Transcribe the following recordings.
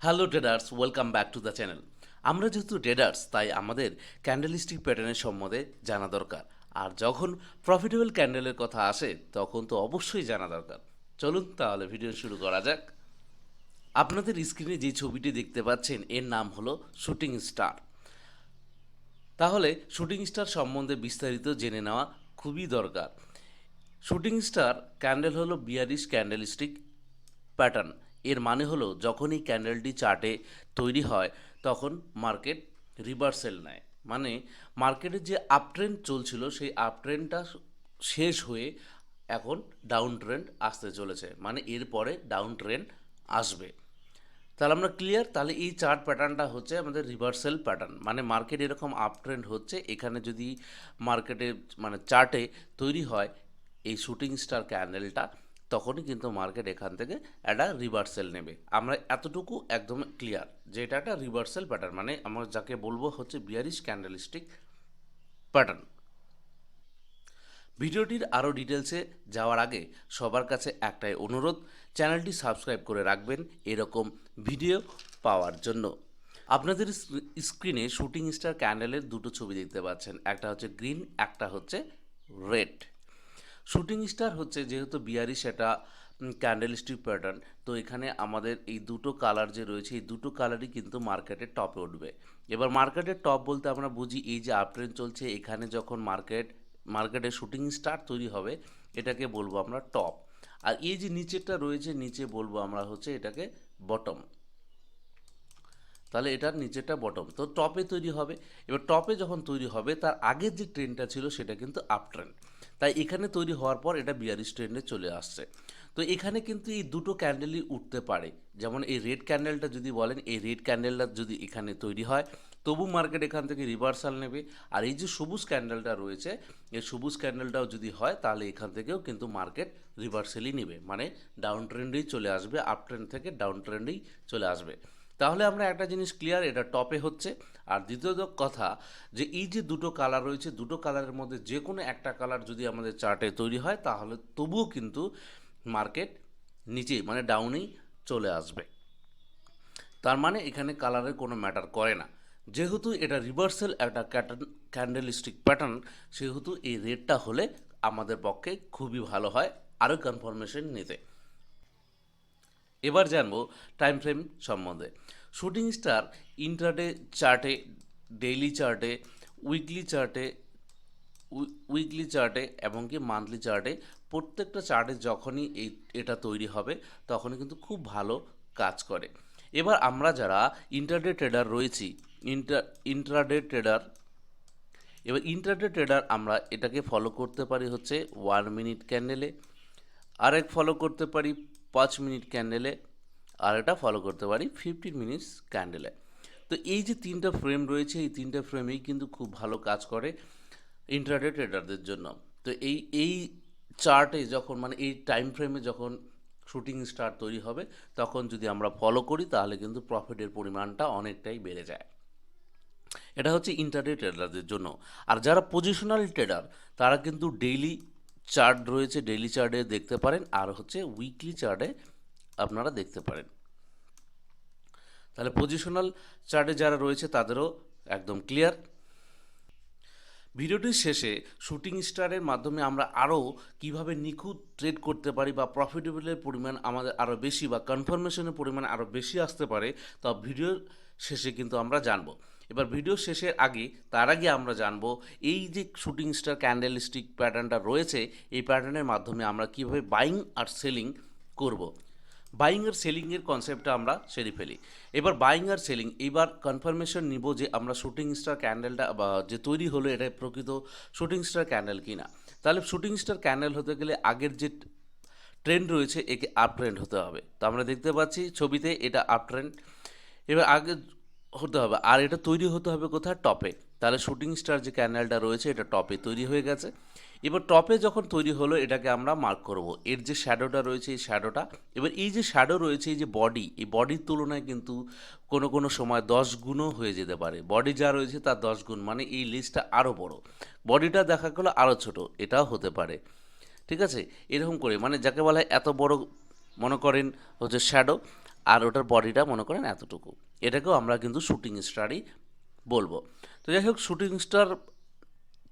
Hello traders, welcome back to the channel. আমরা যেহেতু traders তাই আমাদের ক্যান্ডেলিস্টিক প্যাটার্নের সম্বন্ধে জানা দরকার। আর যখন প্রফিটেবল ক্যান্ডেলের কথা আসে তখন তো অবশ্যই জানা দরকার। চলুন তাহলে ভিডিও শুরু করা যাক। আপনাদের স্ক্রিনে যে ছবিটি দেখতে পাচ্ছেন এর নাম হলো শুটিং স্টার। তাহলে শুটিং স্টার সম্বন্ধে বিস্তারিত জেনে নেওয়া খুবই দরকার। শুটিং স্টার ক্যান্ডেল হলো বিয়ারিশ ক্যান্ডেলস্টিক প্যাটার্ন। এর মানে হলো যখন এই ক্যান্ডেলটি চার্টে তৈরি হয় তখন মার্কেট রিভার্সেল নেয়, মানে মার্কেটের যে আপ ট্রেন্ড চলছিল সেই আপ ট্রেন্ডটা শেষ হয়ে এখন ডাউন ট্রেন্ড আসতে চলেছে, মানে এরপরে ডাউন ট্রেন্ড আসবে। তাহলে আমরা ক্লিয়ার, তাহলে এই চার্ট প্যাটার্নটা হচ্ছে আমাদের রিভার্সাল প্যাটার্ন, মানে মার্কেট এরকম আপ ট্রেন্ড হচ্ছে, এখানে যদি মার্কেটে মানে চার্টে তৈরি হয় এই শুটিং স্টার ক্যান্ডেলটা তখনই কিন্তু মার্কেট এখান থেকে একটা রিভার্সাল নেবে। আমরা এতটুকু একদম ক্লিয়ার যে এটা একটা রিভার্সাল প্যাটার্ন, মানে আমরা যাকে বলবো হচ্ছে বিয়ারিশ ক্যান্ডেলস্টিক প্যাটার্ন। ভিডিওটির আরও ডিটেলসে যাওয়ার আগে সবার কাছে একটাই অনুরোধ, চ্যানেলটি সাবস্ক্রাইব করে রাখবেন এরকম ভিডিও পাওয়ার জন্য। আপনাদের স্ক্রিনে শুটিং স্টার ক্যান্ডেলের দুটো ছবি দেখতে পাচ্ছেন, একটা হচ্ছে গ্রিন, একটা হচ্ছে রেড। শুটিং স্টার হচ্ছে যেহেতু বিয়ারিশ এটা ক্যান্ডেলস্টিক প্যাটার্ন, তো এখানে আমাদের এই দুটো কালার যে রয়েছে এই দুটো কালারই কিন্তু মার্কেটের টপে উঠবে। এবার মার্কেটের টপ বলতে আমরা বুঝি এই যে আপ ট্রেন্ড চলছে এখানে যখন মার্কেটে শুটিং স্টার তৈরি হবে এটাকে বলবো আমরা টপ। আর এই যে নিচেরটা রয়েছে নিচে বলবো আমরা হচ্ছে এটাকে বটম। তাহলে এটার নিচেরটা বটম, তো টপে তৈরি হবে। এবার টপে যখন তৈরি হবে তার আগের যে ট্রেন্ডটা ছিল সেটা কিন্তু আপ ট্রেন্ড, তাই এখানে তৈরি হওয়ার পর এটা বিয়ারিশ ট্রেন্ডে চলে আসছে। তো এখানে কিন্তু এই দুটো ক্যান্ডেলই উঠতে পারে, যেমন এই রেড ক্যান্ডেলটা যদি বলেন এই রেড ক্যান্ডেলটা যদি এখানে তৈরি হয় তবু মার্কেট এখান থেকে রিভার্সাল নেবে। আর এই যে সবুজ ক্যান্ডেলটা রয়েছে এই সবুজ ক্যান্ডেলটাও যদি হয় তাহলে এখান থেকেও কিন্তু মার্কেট রিভার্সালই নেবে, মানে ডাউন ট্রেন্ডেই চলে আসবে, আপ ট্রেন্ড থেকে ডাউন ট্রেন্ডেই চলে আসবে। তাহলে আমরা একটা জিনিস ক্লিয়ার, এটা টপে হচ্ছে। আর দ্বিতীয়ত কথা যে এই যে দুটো কালার রয়েছে দুটো কালারের মধ্যে যে কোনো একটা কালার যদি আমাদের চার্টে তৈরি হয় তাহলে তবুও কিন্তু মার্কেট নিচে মানে ডাউনেই চলে আসবে। তার মানে এখানে কালারের কোনো ম্যাটার করে না, যেহেতু এটা রিভার্সাল একটা ক্যান্ডেলস্টিক প্যাটার্ন সেহেতু এই রেডটা হলে আমাদের পক্ষে খুবই ভালো হয় আরও কনফার্মেশন নিতে। এবার জানবো টাইম ফ্রেম সম্বন্ধে। শুটিং স্টার ইন্ট্রাডে চার্টে, ডেইলি চার্টে, উইকলি চার্টে, উইকলি চার্টে এবং কি মান্থলি চার্টে, প্রত্যেকটা চার্টে যখনই এটা তৈরি হবে তখনই কিন্তু খুব ভালো কাজ করে। এবার আমরা যারা ইন্টারডে ট্রেডার রয়েছি, ইন্ট্রাডে ট্রেডার, এবার ইন্ট্রাডে ট্রেডার আমরা এটাকে ফলো করতে পারি হচ্ছে 1 মিনিট ক্যান্ডেলে, আরেক ফলো করতে পারি 5 মিনিট ক্যান্ডেলে, আর এটা ফলো করতে পারি 15 মিনিটস ক্যান্ডেলে। তো এই যে তিনটা ফ্রেম রয়েছে এই তিনটা ফ্রেমেই কিন্তু খুব ভালো কাজ করে ইন্ট্রাডে ট্রেডারদের জন্য। তো এই চার্টে যখন মানে এই টাইম ফ্রেমে যখন শুটিং স্টার তৈরি হবে তখন যদি আমরা ফলো করি তাহলে কিন্তু প্রফিটের পরিমাণটা অনেকটাই বেড়ে যায়। এটা হচ্ছে ইন্ট্রাডে ট্রেডারদের জন্য। আর যারা পজিশনাল ট্রেডার তারা কিন্তু ডেইলি চার্ট রয়েছে ডেইলি চার্টে দেখতে পারেন, আর হচ্ছে উইকলি চার্টে আপনারা দেখতে পারেন। তাহলে পজিশনাল চার্টে যারা রয়েছে তাদেরও একদম ক্লিয়ার। ভিডিওটির শেষে শুটিং স্টারের মাধ্যমে আমরা আরও কিভাবে নিখুঁত ট্রেড করতে পারি বা প্রফিটেবলের পরিমাণ আমাদের আরও বেশি বা কনফার্মেশনের পরিমাণ আরও বেশি আসতে পারে তা ভিডিওর শেষে কিন্তু আমরা জানবো। এবার ভিডিও শেষের আগে তার আগে আমরা জানবো এই যে শুটিং স্টার ক্যান্ডেলস্টিক প্যাটার্নটা রয়েছে এই প্যাটার্নের মাধ্যমে আমরা কীভাবে বাইং আর সেলিং করব। বাইং আর সেলিংয়ের কনসেপ্টটা আমরা সেরে ফেলি। এবার বাইং আর সেলিং এবার কনফার্মেশন নিব যে আমরা শুটিং স্টার ক্যান্ডেলটা বা যে তৈরি হলো এটা প্রকৃত শুটিং স্টার ক্যান্ডেল কিনা। তাহলে শুটিং স্টার ক্যান্ডেল হতে গেলে আগের যে ট্রেন্ড রয়েছে একে আপ ট্রেন্ড হতে হবে। তো আমরা দেখতে পাচ্ছি ছবিতে এটা আপ ট্রেন্ড, এবার আগে হতে হবে আর এটা তৈরি হতে হবে কোথায়, টপে। তাহলে শুটিং স্টার যে ক্যান্ডেলটা রয়েছে এটা টপে তৈরি হয়ে গেছে। এবার টপে যখন তৈরি হলো এটাকে আমরা মার্ক করব, এর যে শ্যাডোটা রয়েছে এই শ্যাডোটা। এবার এই যে শ্যাডো রয়েছে এই যে বডি, এই বডির তুলনায় কিন্তু কোনো কোনো সময় 10 গুণও হয়ে যেতে পারে, বডি যা রয়েছে তার 10 গুণ, মানে এই লিস্টটা আরও বড়, বডিটা দেখা গেলো আরও ছোট, এটাও হতে পারে। ঠিক আছে, এরকম করে মানে যাকে বলা হয় এত বড় মনে করেন হচ্ছে শ্যাডো। আর ওটার বডিটা মনে করেন এতটুকু, এটাকেও আমরা কিন্তু শুটিং স্টারই বলবো। তো যাই হোক, শুটিং স্টার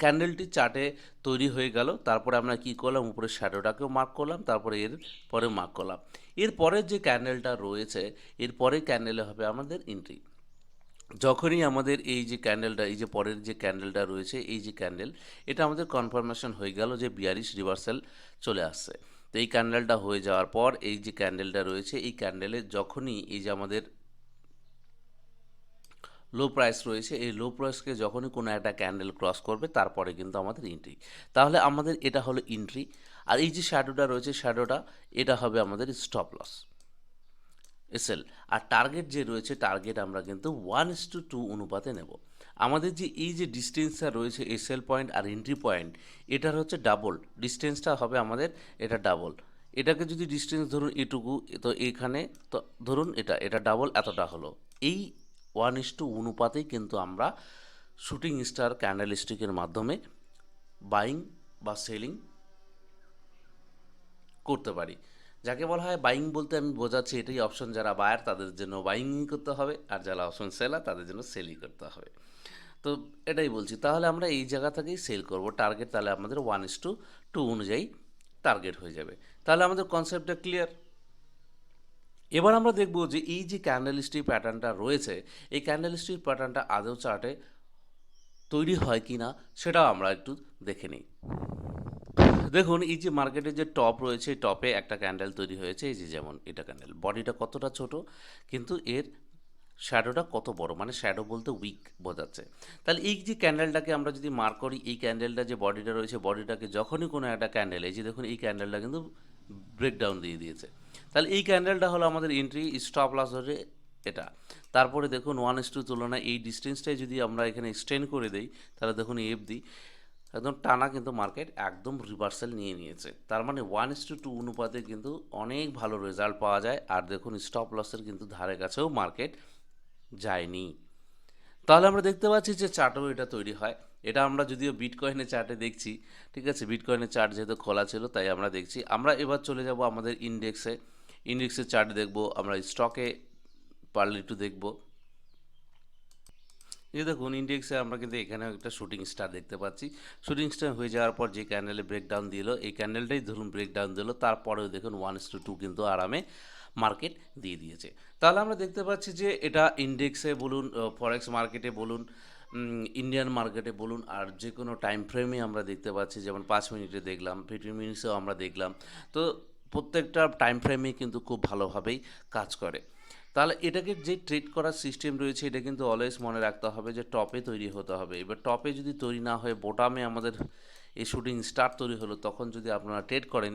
ক্যান্ডেলটি চার্টে তৈরি হয়ে গেল, তারপরে আমরা কি করলাম, উপরে শ্যাডোটাকেও মার্ক করলাম, তারপরে এর পরে মার্ক করলাম। এর পরের যে ক্যান্ডেলটা রয়েছে, এর পরের ক্যান্ডেলে হবে আমাদের এন্ট্রি। যখনই আমাদের এই যে ক্যান্ডেলটা, এই যে পরের যে ক্যান্ডেলটা রয়েছে, এই যে ক্যান্ডেল, এটা আমাদের কনফার্মেশন হয়ে গেল যে বিয়ারিশ রিভার্সাল চলে আসছে। তো এই ক্যান্ডেলটা হয়ে যাওয়ার পর এই যে ক্যান্ডেলটা রয়েছে, এই ক্যান্ডেলে যখনই এই যে আমাদের লো প্রাইস রয়েছে, এই লো প্রাইসকে যখনই কোনো একটা ক্যান্ডেল ক্রস করবে, তারপরে কিন্তু আমাদের এন্ট্রি। তাহলে আমাদের এটা হলো এন্ট্রি। আর এই যে শ্যাডোটা রয়েছে, শ্যাডোটা এটা হবে আমাদের স্টপ লস, এসএল। আর টার্গেট যে রয়েছে, টার্গেট আমরা কিন্তু 1:2 অনুপাতে নেব। আমাদের যে এই যে ডিস্টেন্সটা রয়েছে এসএল পয়েন্ট আর এন্ট্রি পয়েন্ট, এটার হচ্ছে ডাবল ডিস্টেন্সটা হবে আমাদের, এটা ডাবল। এটাকে যদি ডিস্টেন্স ধরুন এটুকু, তো এইখানে তো ধরুন এটা ডাবল এতটা হলো। এই 1:2 অনুপাতেই কিন্তু আমরা শুটিং স্টার ক্যান্ডেলস্টিকের মাধ্যমে বাইং বা সেলিং করতে পারি। যাকে বলা হয় বাইং বলতে আমি বোঝাচ্ছি এটাই, অপশন যারা বায়ার তাদের জন্য বাইং করতে হবে, আর যারা অপশন সেলার তাদের জন্য সেলই করতে হবে। তো এটাই বলছি, তাহলে আমরা এই জায়গা থেকেই সেল করব। টার্গেট তাহলে আমাদের 1:2 অনুযায়ী টার্গেট হয়ে যাবে। তাহলে আমাদের কনসেপ্টটা ক্লিয়ার। এবার আমরা দেখব যে এই যে ক্যান্ডেলস্টিক প্যাটার্নটা রয়েছে, এই ক্যান্ডেলস্টিক প্যাটার্নটা আদৌ চার্টে তৈরি হয় কি না সেটাও আমরা একটু দেখে নিই। দেখুন, এই যে মার্কেটে যে টপ রয়েছে, টপে একটা ক্যান্ডেল তৈরি হয়েছে, এই যে যেমন এটা ক্যান্ডেল, বডিটা কতটা ছোট, কিন্তু এর শ্যাডোটা কত বড়, মানে শ্যাডো বলতে উইক বোঝাচ্ছে। তাহলে এই যে ক্যান্ডেলটাকে আমরা যদি মার্ক করি, এই ক্যান্ডেলটা যে বডিটা রয়েছে, বডিটাকে যখনই কোনো একটা ক্যান্ডেল, এই যে দেখুন এই ক্যান্ডেলটা কিন্তু ব্রেকডাউন দিয়ে দিয়েছে। তাহলে এই ক্যান্ডেলটা হলো আমাদের এন্ট্রি, স্টপ লস হচ্ছে এটা। তারপরে দেখুন 1:2 তুলনায় এই ডিস্টেন্সটাই যদি আমরা এখানে এক্সটেন্ড করে দিই, তাহলে দেখুন এফ দিই, একদম টানা কিন্তু মার্কেট একদম রিভার্সাল নিয়ে নিয়েছে। তার মানে 1:2 অনুপাতে কিন্তু অনেক ভালো রেজাল্ট পাওয়া যায়। আর দেখুন স্টপ লসের কিন্তু ধারে কাছেও মার্কেট যায়নি। তাহলে আমরা দেখতে পাচ্ছি যে চার্টও এটা তৈরি হয়। এটা আমরা যদিও বিটকয়েনের চার্টে দেখছি, ঠিক আছে, বিটকয়েনের চার্ট যেহেতু খোলা ছিল তাই আমরা দেখছি। আমরা এবার চলে যাব আমাদের ইন্ডেক্সে, ইন্ডেক্সের চার্ট দেখব, আমরা স্টকে পারলে একটু দেখব। এই দেখুন ইন্ডেক্সে আমরা কিন্তু এখানে একটা শুটিং স্টার দেখতে পাচ্ছি। শুটিং স্টার হয়ে যাওয়ার পর যে ক্যান্ডেলে ব্রেকডাউন দিল, এই ক্যান্ডেলটাই ধরুন ব্রেকডাউন দিল, তারপরেও দেখুন 1:2 কিন্তু আরামে মার্কেট দিয়ে দিয়েছে। তাহলে আমরা দেখতে পাচ্ছি যে এটা ইন্ডেক্সে বলুন, ফরেক্স মার্কেটে বলুন, ইন্ডিয়ান মার্কেটে বলুন, আর যে কোনো টাইম ফ্রেমে আমরা দেখতে পাচ্ছি, যেমন 5 মিনিটে দেখলাম, 15 মিনিটসেও আমরা দেখলাম। তো প্রত্যেকটা টাইম ফ্রেমেই কিন্তু খুব ভালোভাবেই কাজ করে। তাহলে এটাকে যে ট্রেড করার সিস্টেম রয়েছে, এটা কিন্তু অলওয়েজ মনে রাখতে হবে যে টপে তৈরি হতে হবে। এবার টপে যদি তৈরি না হয়ে বোটামে আমাদের এই শুটিং স্টার তৈরি হলো, তখন যদি আপনারা ট্রেড করেন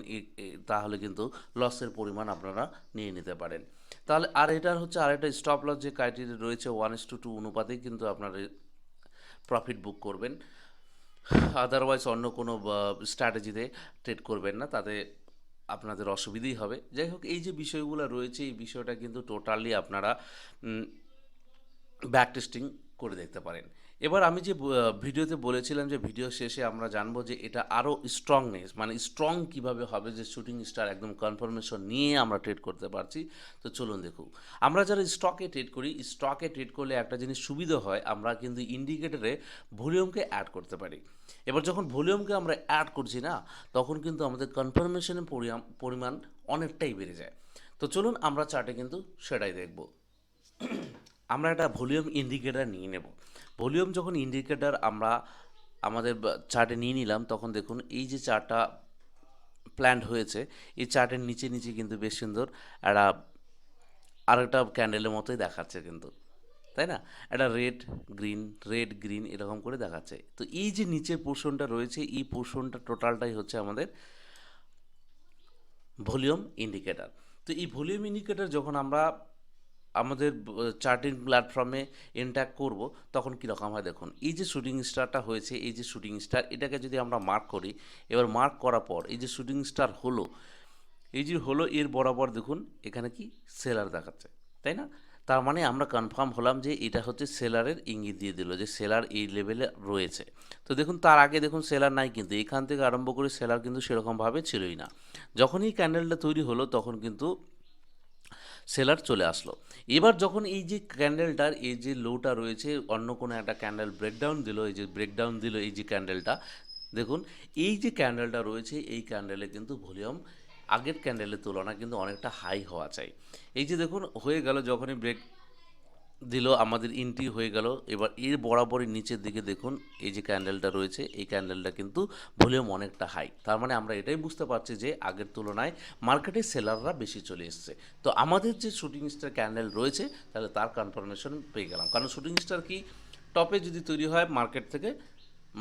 তাহলে কিন্তু লসের পরিমাণ আপনারা নিয়ে নিতে পারেন। তাহলে আর এটার হচ্ছে আরেকটা স্টপ লস যে ক্রাইটেরিয়া রয়েছে, 1:2 অনুপাতেই কিন্তু আপনারা প্রফিট বুক করবেন। আদারওয়াইজ অন্য কোনো স্ট্র্যাটেজিতে ট্রেড করবেন না, তাতে আপনাদের অসুবিধেই হবে। যাই হোক, এই যে বিষয়গুলো রয়েছে, এই বিষয়টা কিন্তু টোটালি আপনারা ব্যাক টেস্টিং করে দেখতে পারেন। এবার আমি যে ভিডিওতে বলেছিলাম যে ভিডিও শেষে আমরা জানবো যে এটা আরও স্ট্রংনেস, মানে স্ট্রং কিভাবে হবে, যে শুটিং স্টার একদম কনফার্মেশন নিয়ে আমরা ট্রেড করতে পারছি। তো চলুন দেখুন, আমরা যারা স্টকে ট্রেড করি, স্টকে ট্রেড করলে একটা জিনিস সুবিধা হয়, আমরা কিন্তু ইন্ডিকেটরে ভলিউমকে অ্যাড করতে পারি। এবার যখন ভলিউমকে আমরা অ্যাড করছি না, তখন কিন্তু আমাদের কনফার্মেশনের পরিমাণ অনেকটাই বেড়ে যায়। তো চলুন আমরা চার্টে কিন্তু সেটাই দেখব। আমরা একটা ভলিউম ইন্ডিকেটার নিয়ে নেব। ভলিউম যখন ইন্ডিকেটার আমরা আমাদের চার্টে নিয়ে নিলাম, তখন দেখুন এই যে চার্টটা প্ল্যান্ড হয়েছে, এই চার্টের নিচে নিচে কিন্তু বেশ সুন্দর একটা আরেকটা ক্যান্ডেলের মতোই দেখাচ্ছে কিন্তু, তাই না? একটা রেড গ্রিন এরকম করে দেখাচ্ছে। তো এই যে নিচের পোর্শনটা রয়েছে, এই পোর্শনটা টোটালটাই হচ্ছে আমাদের ভলিউম ইন্ডিকেটার। তো এই ভলিউম ইন্ডিকেটার যখন আমরা আমাদের চার্টিং প্ল্যাটফর্মে এন্টার করব, তখন কীরকম হয় দেখুন, এই যে শুটিং স্টারটা হয়েছে, এই যে শুটিং স্টার, এটাকে যদি আমরা মার্ক করি, এবার মার্ক করার পর এই যে শুটিং স্টার হলো, এই যে হলো, এর বরাবর দেখুন এখানে কি সেলার দেখাচ্ছে, তাই না? তার মানে আমরা কনফার্ম হলাম যে এটা হচ্ছে সেলারের ইঙ্গিত দিয়ে দিল যে সেলার এই লেভেলে রয়েছে। তো দেখুন তার আগে দেখুন সেলার নাই, কিন্তু এখান থেকে আরম্ভ করে সেলার কিন্তু সেরকমভাবে ছিলই না। যখনই ক্যান্ডেলটা তৈরি হলো, তখন কিন্তু সেলার চলে আসলো। এবার যখন এই যে ক্যান্ডেলটার এই যে লোটা রয়েছে, অন্য কোনো একটা ক্যান্ডেল ব্রেকডাউন দিল, এই যে ব্রেকডাউন দিল এই যে ক্যান্ডেলটা, দেখুন এই যে ক্যান্ডেলটা রয়েছে এই ক্যান্ডেলে কিন্তু ভলিউম আগের ক্যান্ডেলের তুলনায় কিন্তু অনেকটা হাই হওয়া চাই। এই যে দেখুন হয়ে গেল, যখনই ব্রেক দিল আমাদের এন্ট্রি হয়ে গেল। এবার এর বরাবরই নিচের দিকে দেখুন এই যে ক্যান্ডেলটা রয়েছে এই ক্যান্ডেলটা কিন্তু ভলিউম অনেকটা হাই, তার মানে আমরা এটাই বুঝতে পারছি যে আগের তুলনায় মার্কেটে সেলাররা বেশি চলে এসছে। তো আমাদের যে শুটিং স্টার ক্যান্ডেল রয়েছে তাহলে তার কনফার্মেশন পেয়ে গেলাম, কারণ শুটিং স্টার কি টপে যদি তৈরি হয় মার্কেট থেকে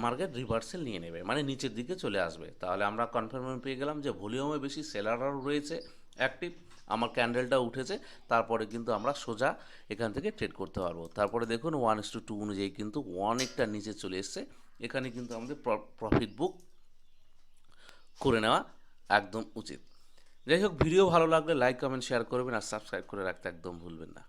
মার্কেট রিভার্সেল নিয়ে নেবে, মানে নিচের দিকে চলে আসবে। তাহলে আমরা কনফার্মেশন পেয়ে গেলাম যে ভলিউমে বেশি সেলাররাও রয়েছে অ্যাক্টিভ, আমার ক্যান্ডেলটা উঠেছে, তারপরে কিন্তু আমরা সোজা এখান থেকে ট্রেড করতে পারবো। তারপরে দেখুন 1:2 অনুযায়ী কিন্তু অনেকটা নিচে চলে এসছে, এখানে কিন্তু আমাদের প্রফিট বুক করে নেওয়া একদম উচিত। যাই হোক, ভিডিও ভালো লাগলে লাইক কমেন্ট শেয়ার করবেন আর সাবস্ক্রাইব করে রাখতে একদম ভুলবেন না।